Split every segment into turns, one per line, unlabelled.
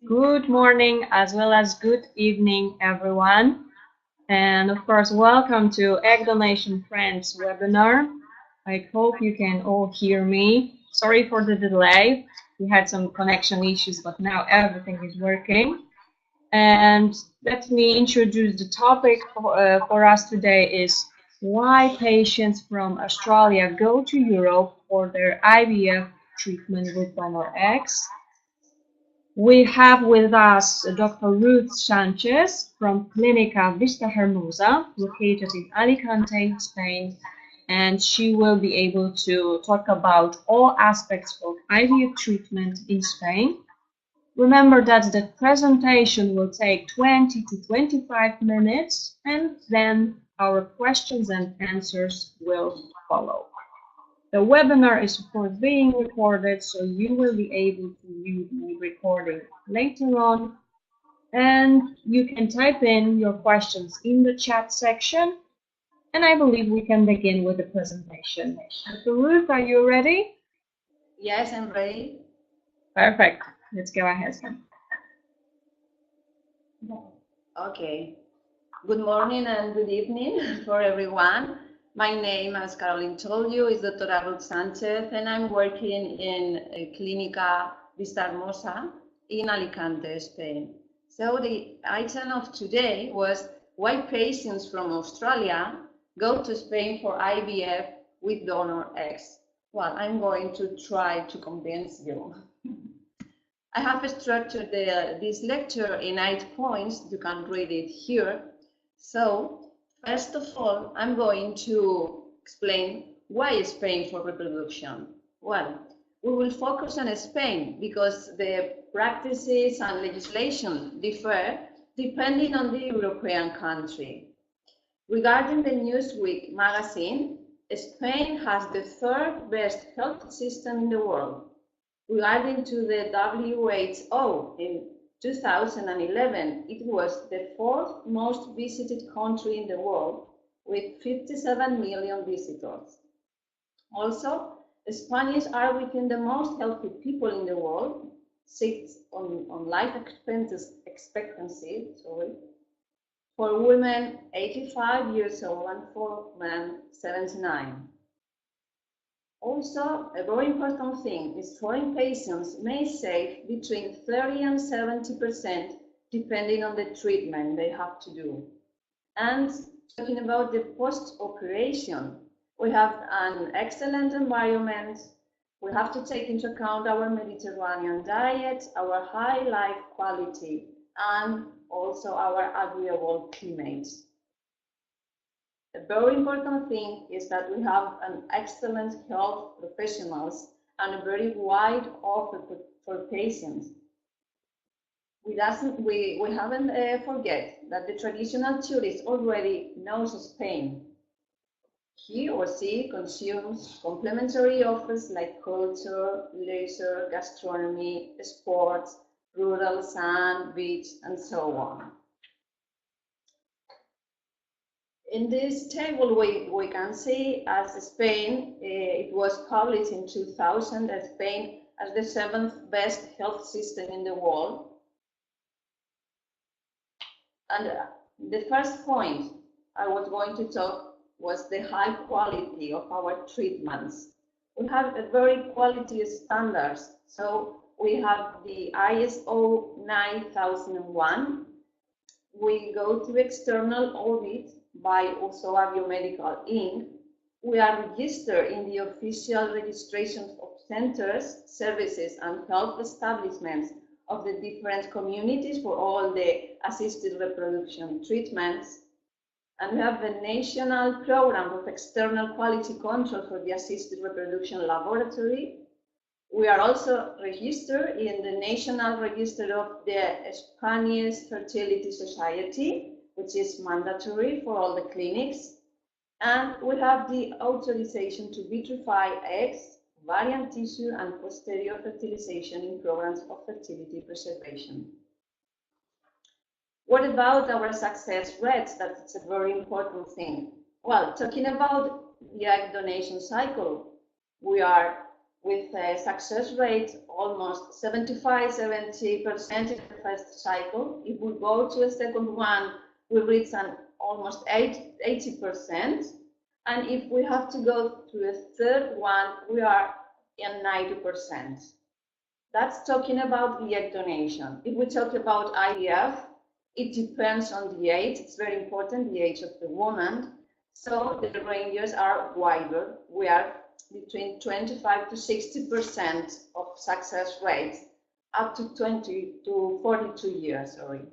Good morning as well as good evening, everyone. And of course, welcome to Egg Donation Friends webinar. I hope you can all hear me. Sorry for the delay. We had some connection issues, but now everything is working. And let me introduce the topic for us today is why patients from Australia go to Europe for their IVF treatment with donor eggs. We have with us Dr. Ruth Sánchez from Clínica Vista Hermosa, located in Alicante, Spain, and she will be able to talk about all aspects of IVF treatment in Spain. Remember that the presentation will take 20 to 25 minutes, and then our questions and answers will follow. The webinar is of course being recorded, so you will be able to view the recording later on. And you can type in your questions in the chat section. And I believe we can begin with the presentation. Dr. Ruth, are you ready?
Yes, I'm ready.
Perfect. Let's go ahead.
Okay. Good morning and good evening for everyone. My name, as Caroline told you, is Dr. Ruth Sánchez, and I'm working in Clínica Vista Hermosa in Alicante, Spain. So the item of today was why patients from Australia go to Spain for IVF with donor eggs. Well, I'm going to try to convince you. I have structured this lecture in 8 points. You can read it here. So, first of all, I'm going to explain why Spain for reproduction. Well, we will focus on Spain because the practices and legislation differ depending on the European country. Regarding the Newsweek magazine, Spain has the third best health system in the world. Regarding to the WHO, in 2011, it was the fourth most visited country in the world with 57 million visitors. Also, Spaniards are within the most healthy people in the world, sixth on life expectancy, for women 85 years old and for men 79. Also, a very important thing is foreign patients may save between 30 and 70% depending on the treatment they have to do. And talking about the post-operation, we have an excellent environment. We have to take into account our Mediterranean diet, our high life quality, and also our agreeable climates. A very important thing is that we have an excellent health professionals and a very wide offer for patients. We haven't forget that the traditional tourist already knows Spain. He or she consumes complementary offers like culture, leisure, gastronomy, sports, rural, sand, beach, and so on. In this table, we can see as Spain, it was published in 2000 as Spain as the 7th best health system in the world. And the first point I was going to talk was the high quality of our treatments. We have a very quality standards. So we have the ISO 9001. We go to external audit by Osoa Biomedical Inc. We are registered in the official registration of centers, services, and health establishments of the different communities for all the assisted reproduction treatments. And we have the national program of external quality control for the assisted reproduction laboratory. We are also registered in the National Register of the Spanish Fertility Society, which is mandatory for all the clinics. And we have the authorization to vitrify eggs, ovarian tissue, and posterior fertilization in programs of fertility preservation. What about our success rates? That's a very important thing. Well, talking about the egg donation cycle, we are with a success rate almost 75–70% in the first cycle. If we go to the second one, we reach an almost 80%. And if we have to go to the third one, we are in 90%. That's talking about the egg donation. If we talk about IVF, it depends on the age. It's very important, the age of the woman. So the ranges are wider. We are between 25–60% of success rate, up to 20 to 42 years, sorry.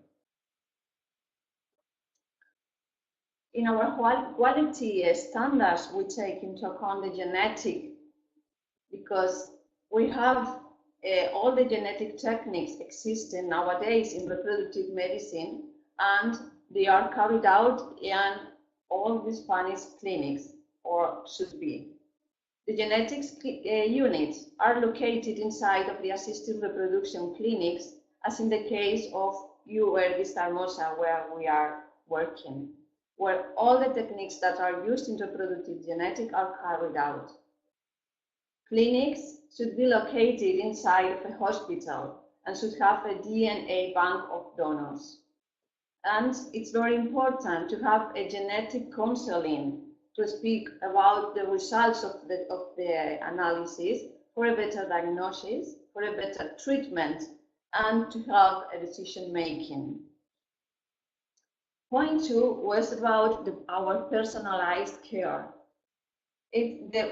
In our quality standards, we take into account the genetic, because we have all the genetic techniques existing nowadays in reproductive medicine, and they are carried out in all the Spanish clinics, or should be. The genetics units are located inside of the assisted reproduction clinics, as in the case of University of Alicante, where we are working, where all the techniques that are used in reproductive genetics are carried out. Clinics should be located inside of a hospital and should have a DNA bank of donors. And it's very important to have a genetic counseling to speak about the results of the analysis for a better diagnosis, for a better treatment, and to have a decision making. Point 2 was about our personalized care.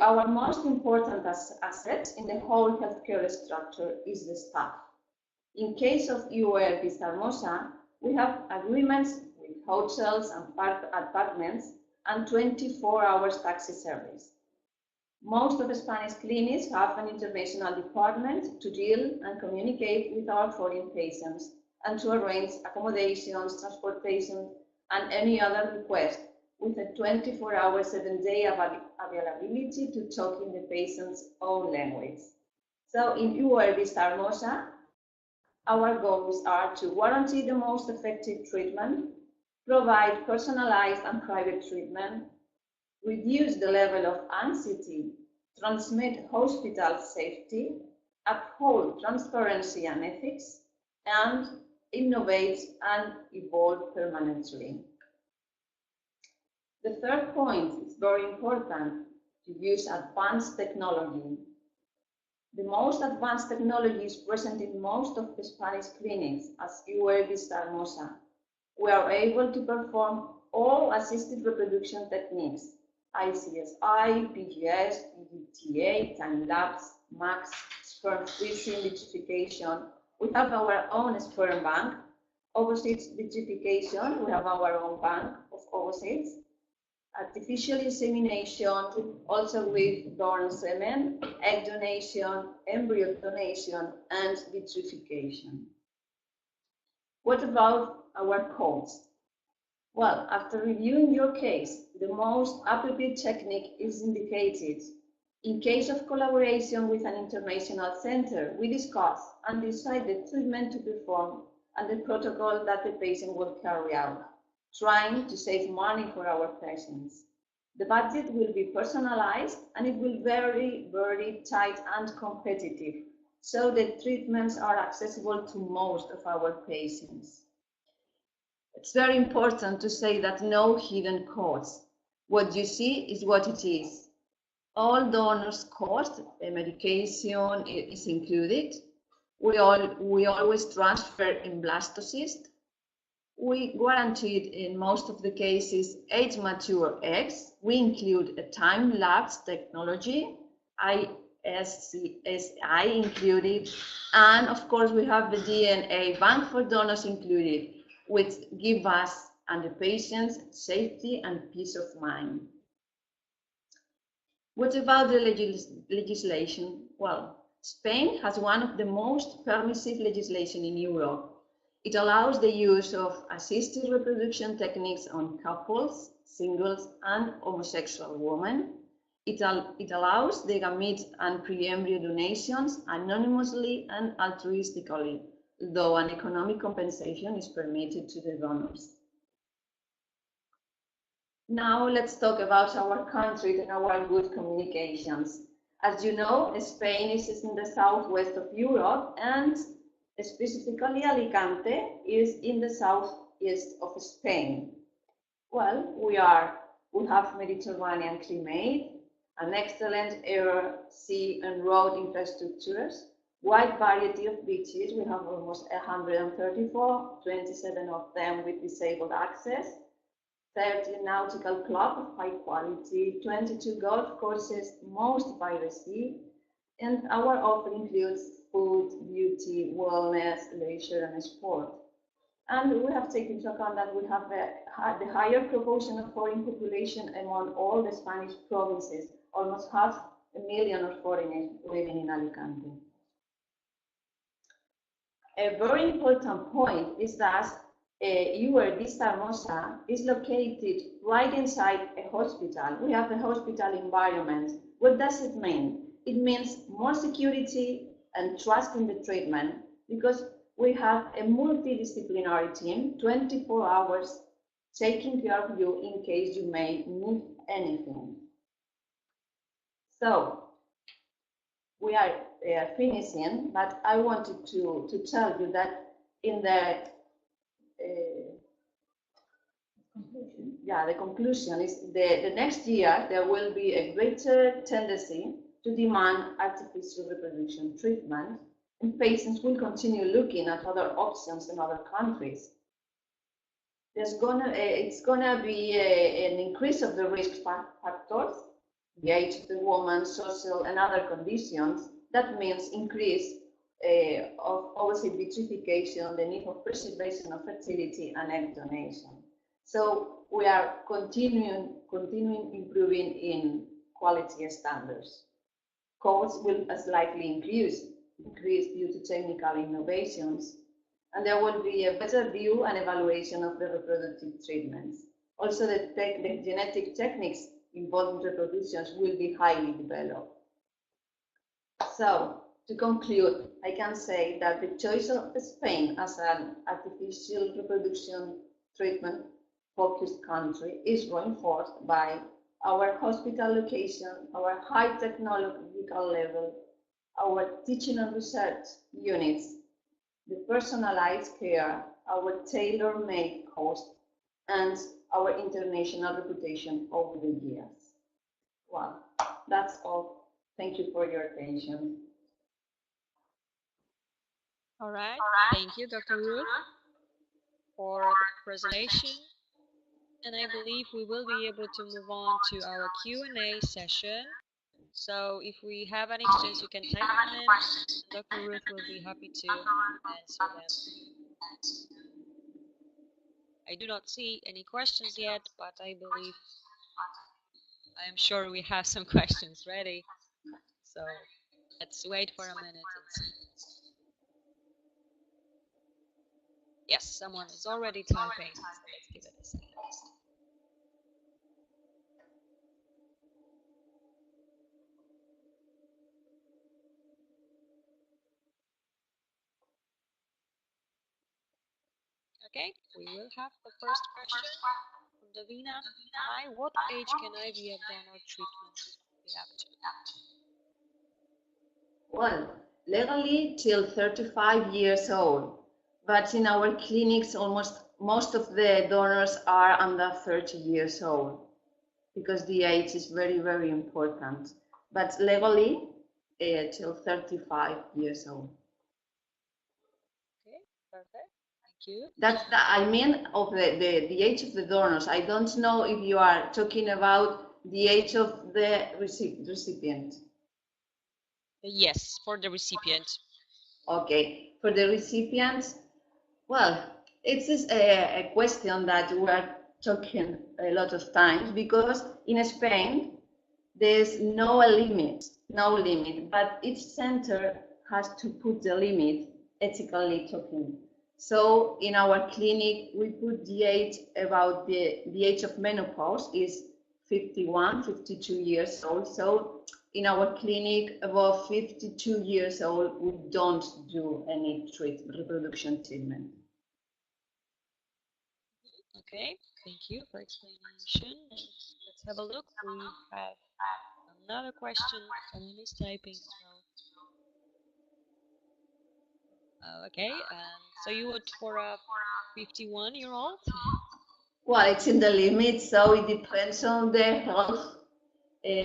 Our most important asset in the whole healthcare structure is the staff. In case of UR Vistahermosa, we have agreements with hotels and apartments and 24 hours taxi service. Most of the Spanish clinics have an international department to deal and communicate with our foreign patients and to arrange accommodations, transportation, and any other request, with a 24-hour, 7-day availability to talk in the patient's own language. So in UR Vistahermosa, our goals are to guarantee the most effective treatment, provide personalized and private treatment, reduce the level of anxiety, transmit hospital safety, uphold transparency and ethics, and innovate and evolve permanently. The third point is very important, to use advanced technology. The most advanced technology is present in most of the Spanish clinics as UR Vistahermosa. We are able to perform all assisted reproduction techniques, ICSI, PGS, PGTA, time-lapse, MAX, sperm freezing, vitrification. We have our own sperm bank. Ovocytes vitrification, we have our own bank of ovocytes. Artificial insemination, also with donor semen, egg donation, embryo donation, and vitrification. What about our codes? Well, after reviewing your case, the most appropriate technique is indicated. In case of collaboration with an international center, we discuss and decide the treatment to perform and the protocol that the patient will carry out, trying to save money for our patients. The budget will be personalized and it will be very, very tight and competitive, so the treatments are accessible to most of our patients. It's very important to say that no hidden costs. What you see is what it is. All donors' cost, medication is included. We always transfer in blastocyst. We guaranteed in most of the cases age-mature eggs. We include a time-lapse technology, ICSI included, and of course we have the DNA bank for donors included, which give us and the patients safety and peace of mind. What about the legislation? Well, Spain has one of the most permissive legislation in Europe. It allows the use of assisted reproduction techniques on couples, singles, and homosexual women. It allows the gamete and pre-embryo donations anonymously and altruistically, though an economic compensation is permitted to the donors. Now let's talk about our country and our good communications. As you know, Spain is in the southwest of Europe, and specifically Alicante is in the southeast of Spain. Well, we have Mediterranean climate, an excellent air, sea, and road infrastructures, wide variety of beaches. We have almost 134, 27 of them with disabled access, 30 nautical clubs of high quality, 22 golf courses, most by the sea, and our offer includes food, beauty, wellness, leisure, and sport. And we have taken into account that we have the higher proportion of foreign population among all the Spanish provinces, almost 500,000 of foreigners living in Alicante. A very important point is that Vista Hermosa is located right inside a hospital. We have a hospital environment. What does it mean? It means more security and trust in the treatment, because we have a multidisciplinary team, 24 hours, taking care of you in case you may need anything. So, we are finishing, but I wanted to tell you that in the the conclusion is the next year there will be a greater tendency to demand artificial reproduction treatment, and patients will continue looking at other options in other countries. It's gonna be an increase of the risk factors, the age of the woman, social and other conditions. That means increase of ovary vitrification, the need for preservation of fertility, and egg donation. So we are continuing improving in quality standards. Costs will slightly increase due to technical innovations, and there will be a better view and evaluation of the reproductive treatments. Also, the genetic techniques involved in reproductions will be highly developed. So, to conclude, I can say that the choice of Spain as an artificial reproduction treatment focused country is reinforced by our hospital location, our high technological level, our teaching and research units, the personalized care, our tailor-made cost, and our international reputation over the years. Well, that's all. Thank you for your attention.
All right. Thank you, Dr. Ruth, for the presentation. And I believe we will be able to move on to our Q&A session. So if we have any questions, you can type them in, and Dr. Ruth will be happy to answer them. I do not see any questions yet, but I am sure we have some questions ready. So let's wait for a minute and see. Yes, someone is already typing, so let's give it a second. Okay, we will have the first question from Davina. Hi, what age can IVF donor treatment be up to?
Well, legally till 35 years old, but in our clinics most of the donors are under 30 years old, because the age is very, very important. But legally, till 35 years old.
Okay, perfect. Thank you.
I mean of the age of the donors. I don't know if you are talking about the age of the recipient.
Yes, for the recipient.
Okay, for the recipient, well, it's a question that we are talking a lot of times, because in Spain there's no limit, but each center has to put the limit, ethically talking. So in our clinic, we put the age about the age of menopause is 51, 52 years old. So in our clinic, above 52 years old, we don't do any reproduction treatment.
Okay, thank you for explanation. Let's have a look. We have another question. Someone is typing as well. Okay, so you would for a 51-year-old?
Well, it's in the limit, so it depends on the health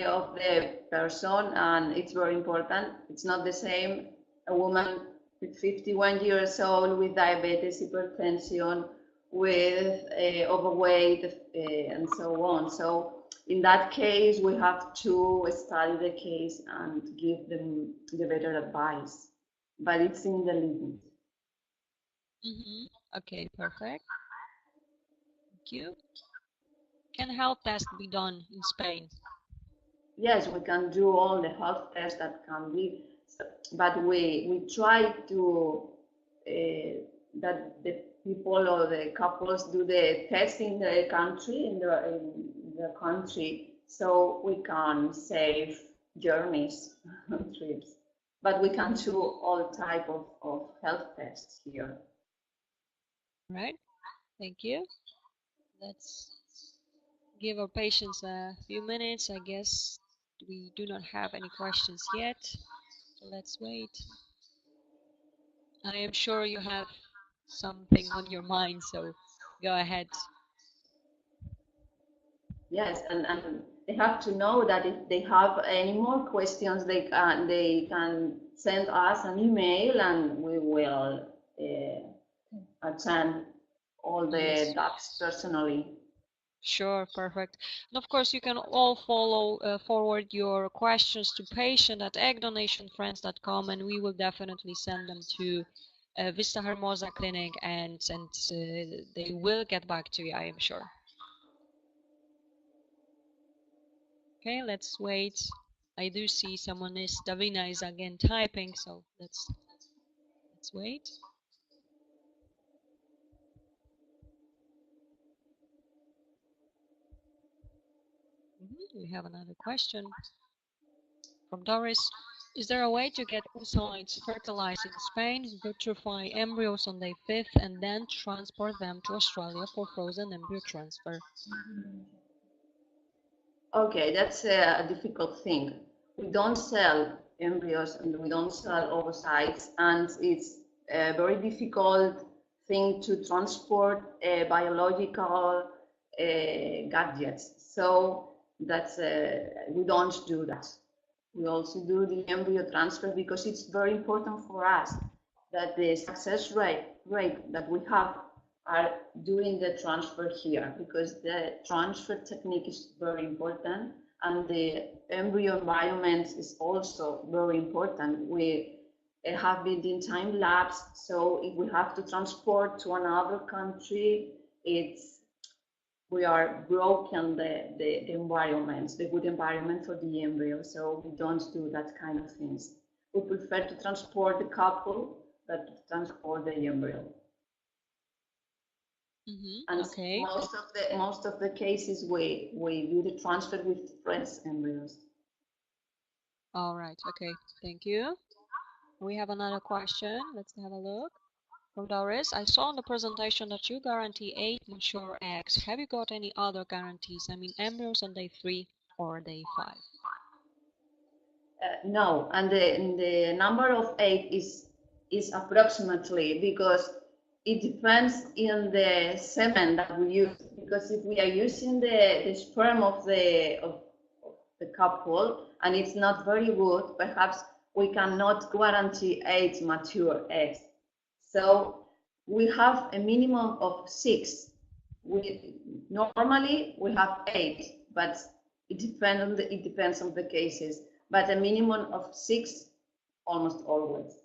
of the person, and it's very important. It's not the same a woman with 51 years old with diabetes, hypertension, with overweight, and so on. So in that case, we have to study the case and give them the better advice, but it's in the limit.
Okay, perfect. Thank you. Can health tests be done in Spain?
Yes, we can do all the health tests that can be, but we try to that the people or the couples do the test in the country, in the country, so we can save journeys, trips. But we can do all type of health tests here.
Right. Thank you. Let's give our patients a few minutes. I guess we do not have any questions yet, so let's wait. I am sure you have something on your mind, so go ahead.
Yes, and they have to know that if they have any more questions, they can send us an email, and we will attend all the docs personally.
Sure, perfect. And of course, you can all forward your questions to patient@eggdonationfriends.com, and we will definitely send them to Vista Hermosa Clinic, and they will get back to you, I am sure. Okay, let's wait. I do see someone is, Davina is again typing, so let's wait. We have another question from Doris. Is there a way to get oocytes fertilized in Spain, vitrify embryos on day 5th, and then transport them to Australia for frozen embryo transfer?
Okay, that's a difficult thing. We don't sell embryos and we don't sell oocytes, and it's a very difficult thing to transport biological gadgets. So that's we don't do that. We also do the embryo transfer because it's very important for us that the success rate that we have are doing the transfer here, because the transfer technique is very important, and the embryo environment is also very important. We have been in time lapse, so if we have to transport to another country, we are broken the environment, the good environment for the embryo, so we don't do that kind of things. We prefer to transport the couple than to transport the embryo. And
okay.
most of the cases we do the transfer with fresh embryos.
All right, okay, thank you. We have another question. Let's have a look. From Doris, I saw in the presentation that you guarantee 8 mature eggs. Have you got any other guarantees? I mean, embryos on day 3 or day 5?
No, and the number of 8 is approximately, because it depends in the semen that we use. Because if we are using the sperm of the couple and it's not very good, perhaps we cannot guarantee 8 mature eggs. So we have a minimum of 6. Normally we have 8, but it depends on the cases. But a minimum of 6 almost always.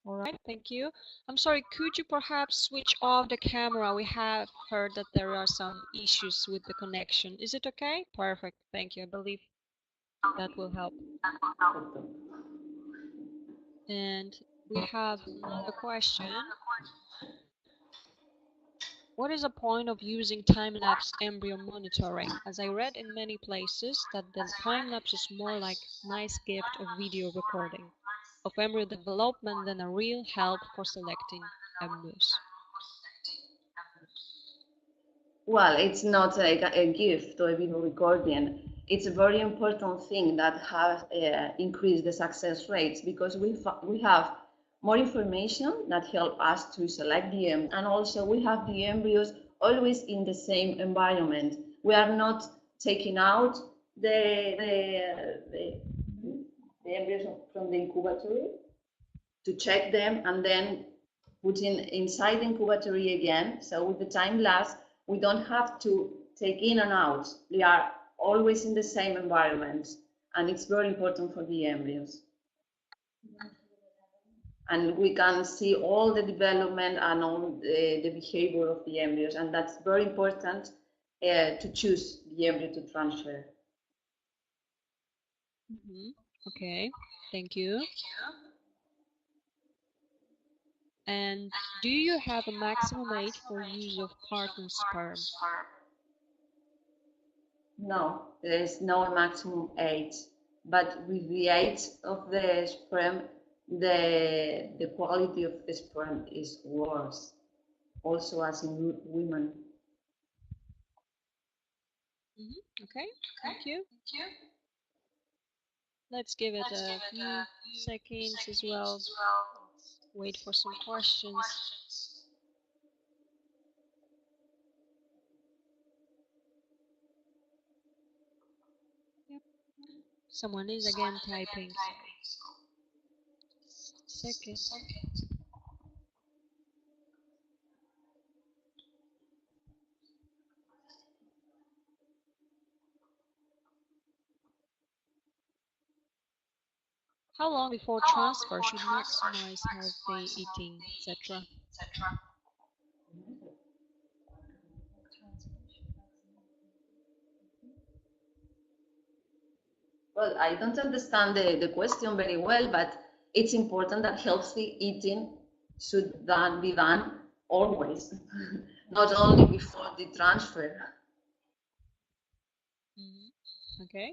All right, thank you. I'm sorry, could you perhaps switch off the camera? We have heard that there are some issues with the connection. Is it okay? Perfect, thank you. I believe that will help. And we have another question. What is the point of using time-lapse embryo monitoring? As I read in many places that the time-lapse is more like a nice gift of video recording of embryo development than a real help for selecting embryos.
Well, it's not a gift or a video recording. It's a very important thing that has increased the success rates because we have more information that help us to select the embryos, and also we have the embryos always in the same environment. We are not taking out the embryos from the incubator to check them and then putting inside the incubator again. So with the time lapse, we don't have to take in and out. They are always in the same environment, and it's very important for the embryos. And we can see all the development and all the behavior of the embryos, and that's very important to choose the embryo to transfer.
Okay, thank you. And do you have a maximum age for use of partner sperm?
No, there is no maximum age, but with the age of the sperm, the quality of the sperm is worse, also as in women.
Okay, thank you. Let's give it a few seconds as well. Wait for some questions. Yep. Someone is again typing. Second. How long before transfer should maximize healthy eating, etc.?
Well, I don't understand the question very well, but it's important that healthy eating should be done always, not only before the transfer.
Okay.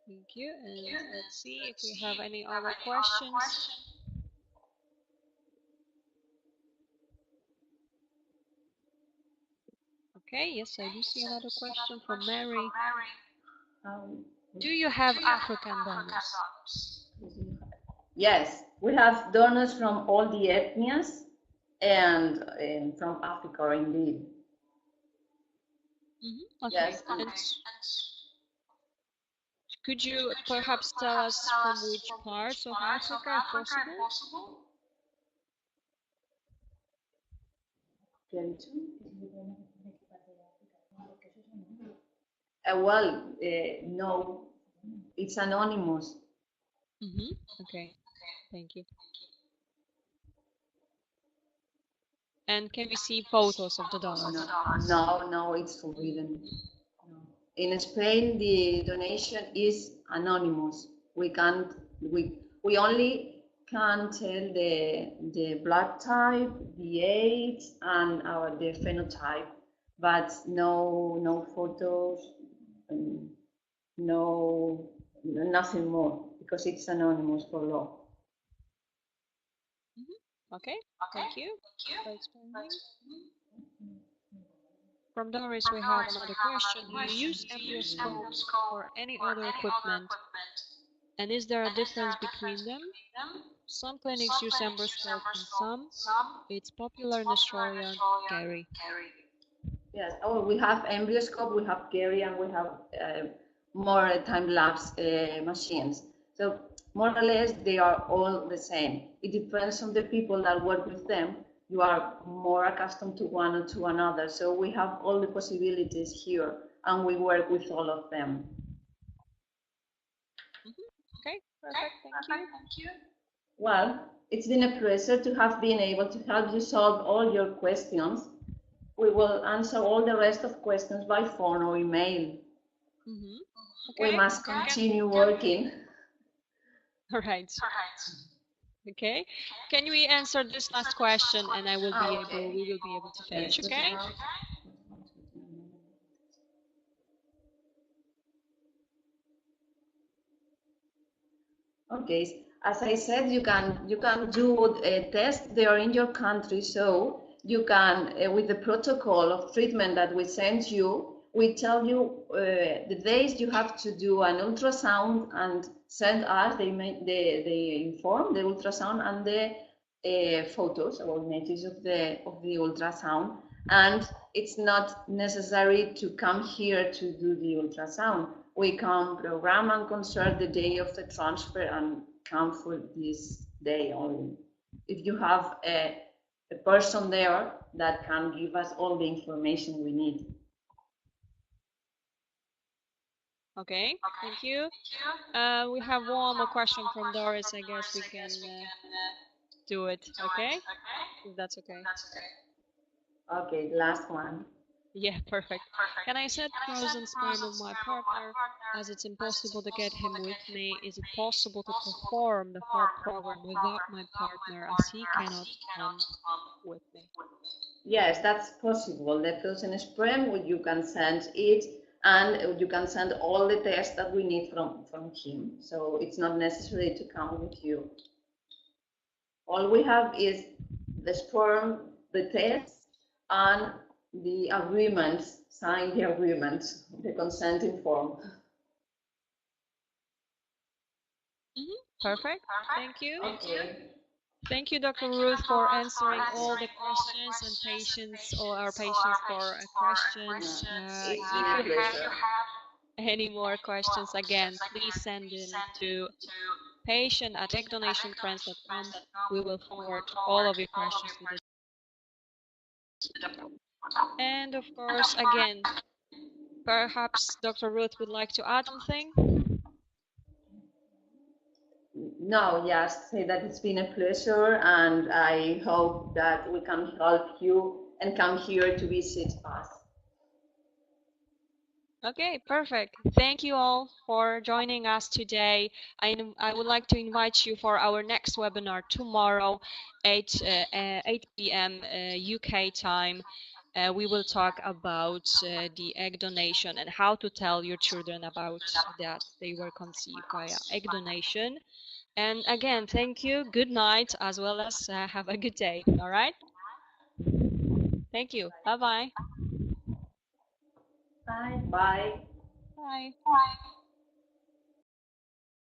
Thank you. And let's see if we have any other questions. Okay, yes, I do see another question from Mary. Do you have African donors?
Yes, we have donors from all the ethnies and from Africa indeed.
Okay.
Yes.
And could you perhaps tell us from which parts of Africa, if possible?
Well, no, it's anonymous.
Okay, thank you. And can we see photos of the donors?
No, it's forbidden. No. In Spain, the donation is anonymous. We only can tell the blood type, the age, and the phenotype, but no photos, nothing more, because it's anonymous for law.
Okay, thank you for explaining. From Doris, we have another question. Do you use embryoscopes or any other equipment? And is there a difference between them? Some clinics use embryoscope and some. It's popular in Australia, Gary.
Yes, we have embryoscope, we have Gary, and we have more time-lapse machines. So more or less, they are all the same. It depends on the people that work with them. You are more accustomed to one or to another. So we have all the possibilities here, and we work with all of them.
Okay, perfect, thank you.
Well, it's been a pleasure to have been able to help you solve all your questions. We will answer all the rest of questions by phone or email.
Okay.
We must continue working.
All right. Okay. Can we answer this last question and we will be able to finish, okay?
Okay. As I said, you can do a test there in your country, so you can, with the protocol of treatment that we send you, we tell you the days you have to do an ultrasound and send us. They inform the ultrasound and the photos or images of the ultrasound, and it's not necessary to come here to do the ultrasound. We can program and concert the day of the transfer and come for this day only. If you have a person there that can give us all the information we need.
Okay, thank you. We have one more question from Doris. I guess we can do it, okay? If that's okay.
Okay, last one.
Yeah, perfect. Can I set frozen sperm of my partner as it's impossible to get him with me? Is it possible to perform the FARP program without my partner as he cannot come with me?
Yes, that's possible. The frozen sperm, you can send it and you can send all the tests that we need from him. So it's not necessary to come with you. All we have is the sperm, the test, and the agreements, sign the agreements, the consenting form.
Perfect. Thank you.
Okay.
Thank you, Dr. Ruth, for answering all the questions and our patients for questions.
It's
If
been a
you have
pleasure.
any more questions, again, please send in to patient@eggdonationfriends.com. We will forward all of your questions to the. And of course, again, perhaps Dr. Ruth would like to add something.
No, just say that it's been a pleasure, and I hope that we can help you and come here to visit us.
Okay, perfect. Thank you all for joining us today. I would like to invite you for our next webinar tomorrow, 8 p.m. UK time. We will talk about the egg donation and how to tell your children about that they were conceived via egg donation. And again, thank you. Good night, as well as have a good day. All right. Thank you. Bye-bye.
Bye. Bye.
Bye.
Bye.